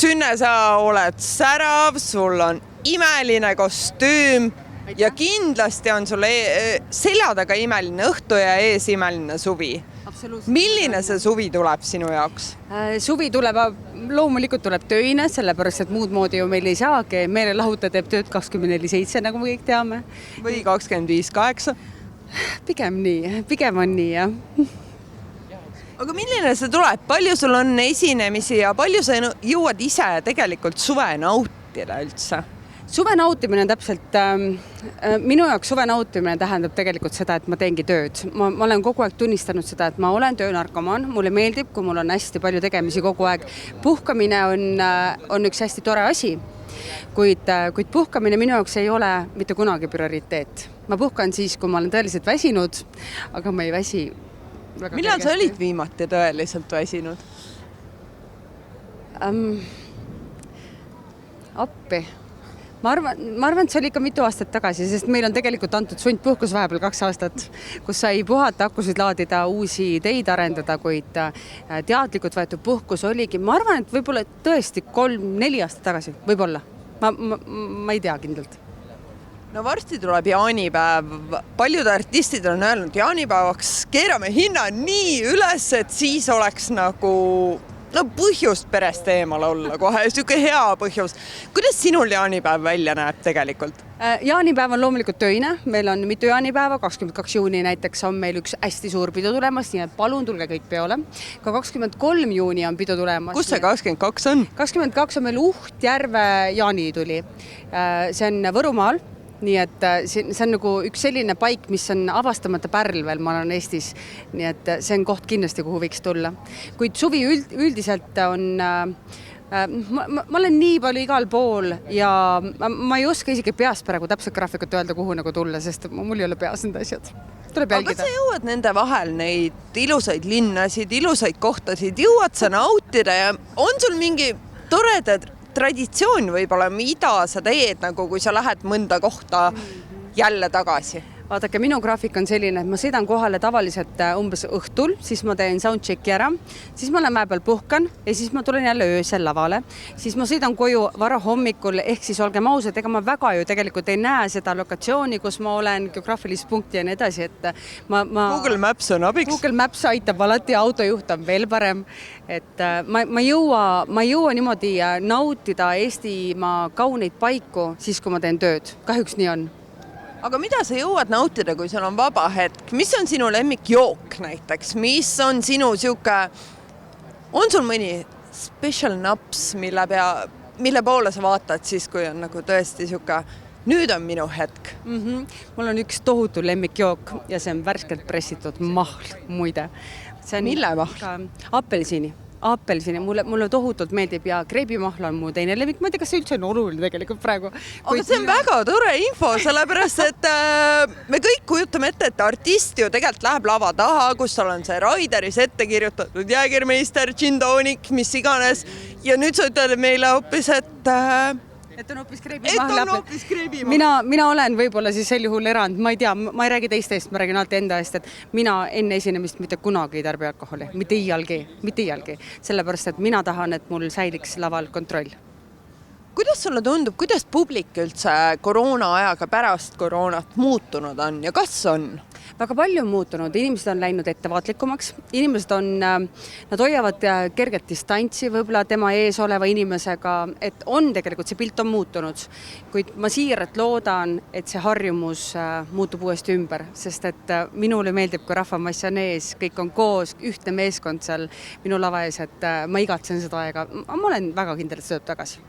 Sünne, sa oled särav, sul on imeline kostüüm ja kindlasti on sul selja taga imeline õhtu ja ees imeline suvi. Milline see suvi tuleb sinu jaoks? Suvi tuleb, loomulikult tuleb töine, sellepärast, et muud moodi ju meil ei saagi. Meelelahuta teeb tööd 24/7, nagu me kõik teame. Või 25/8? Pigem on nii, jah. Aga milline see tuleb? Palju sul on esinemisi ja palju sa jõuad ise tegelikult suve nautida üldse? Suve nautimine on täpselt, minu jaoks suve nautimine tähendab tegelikult seda, et ma teengi tööd. Ma olen kogu aeg tunnistanud seda, et ma olen töönarkomaan. Mulle meeldib, kui mul on hästi palju tegemisi kogu aeg. Puhkamine on üks hästi tore asi, kuid puhkamine minu jaoks ei ole mitte kunagi prioriteet. Ma puhkan siis, kui ma olen tõeliselt väsinud, aga ma ei väsi väga Millal sa olid viimati tõeliselt väsinud? Appi. Ma arvan, et see oli ikka mitu aastat tagasi, sest meil on tegelikult antud sundpuhkus vahepeal 2 aastat, kus sai puhata, hakkusid laadida, uusi ideid arendada, kuid teadlikult võetud puhkus oligi. Ma arvan, et võib-olla tõesti 3-4 aastat tagasi, võib-olla. Ma ei tea kindlalt. No varsti tuleb jaanipäev. Paljud artistid on öelnud, jaanipäevaks keerame hinna nii üles, et siis oleks nagu põhjust perest eemal olla kohe, siuke hea põhjus. Kuidas sinul jaanipäev välja näeb tegelikult? Jaanipäev on loomulikult töine. Meil on mitu jaanipäeva, 22. juuni näiteks on meil üks hästi suur pidu tulemas, nii et palun tulge kõik peole. Ka 23. juuni on pidu tulemas. Kus see 22 on? 22 on meil Uhtjärve jaanituli. See on Võrumaal. Nii et see on nagu üks selline paik, mis on avastamata pärl veel, ma olen Eestis. Nii et see on koht kindlasti, kuhu võiks tulla. Kuid suvi üldiselt on, ma olen nii palju igal pool ja ma ei oska isegi peast praegu täpselt graafikut öelda, kuhu nagu tulla, sest mul ei ole peas need asjad. Tuleb jälgida. Aga sa jõuad nende vahel neid ilusaid linnasid, ilusaid kohtasid, jõuad sa nautida ja on sul mingi toredad traditsioon võib-olla, mida sa teed, nagu kui sa lähed mõnda kohta jälle tagasi? Vaadake, minu graafik on selline, et ma sõidan kohale tavaliselt umbes õhtul, siis ma teen soundchecki ära, siis ma lähen mäepeal puhkan ja siis ma tulen jälle öösel lavale. Siis ma sõidan koju vara hommikul, ehk siis olgem ausad, ega ma väga ju tegelikult ei näe seda lokatsiooni, kus ma olen, geograafilist punkti ja nii edasi. Et Google Maps on abiks. Google Maps aitab alati, autojuht on veel parem. Et ma ei jõua niimoodi nautida Eestimaa kauneid paiku siis, kui ma teen tööd. Kahjuks nii on. Aga mida sa jõuad nautida, kui sul on vaba hetk? Mis on sinu lemmikjook näiteks? Mis on sinu siuke, on sul mõni special naps, mille poole sa vaatad siis, kui on nagu tõesti siuke, nüüd on minu hetk? Mul on üks tohutu lemmikjook ja see on värskelt pressitud mahl, muide. Mille mahl? Apelsini. Mulle tohutult meeldib ja kreebimahl on mu teine lemmik. Ma ei tea, kas see üldse on oluline tegelikult praegu. Aga see on väga tore info, sellepärast, et me kõik kujutame ette, et artist ju tegelikult läheb lava taha, kus tal on see Raideris ette kirjutatud Jägermeister, Gin Tonic, mis iganes. Ja nüüd sa ütled meile hoopis, et on hoopis kreebimahl. Mina olen võib-olla siis sel juhul erand. Ma ei tea, ma ei räägi teistest, ma räägin alati enda eest, et mina enne esinemist mitte kunagi ei tarbi alkoholi. Mitte iialgi. Sellepärast, et mina tahan, et mul säiliks laval kontroll. Kuidas sulle tundub, kuidas publik üldse koroona ajaga pärast koroonat muutunud on ja kas on? Väga palju on muutunud, inimesed on läinud ettevaatlikumaks, inimesed nad hoiavad kerget distantsi võib-olla tema ees oleva inimesega, et tegelikult see pilt on muutunud, kuid ma siiralt loodan, et see harjumus muutub uuesti ümber, sest et minule meeldib, kui rahvamass on ees, kõik on koos, ühtne meeskond seal minu lava ees, et ma igatsen seda aega, ma olen väga kindel, et see tuleb tagasi.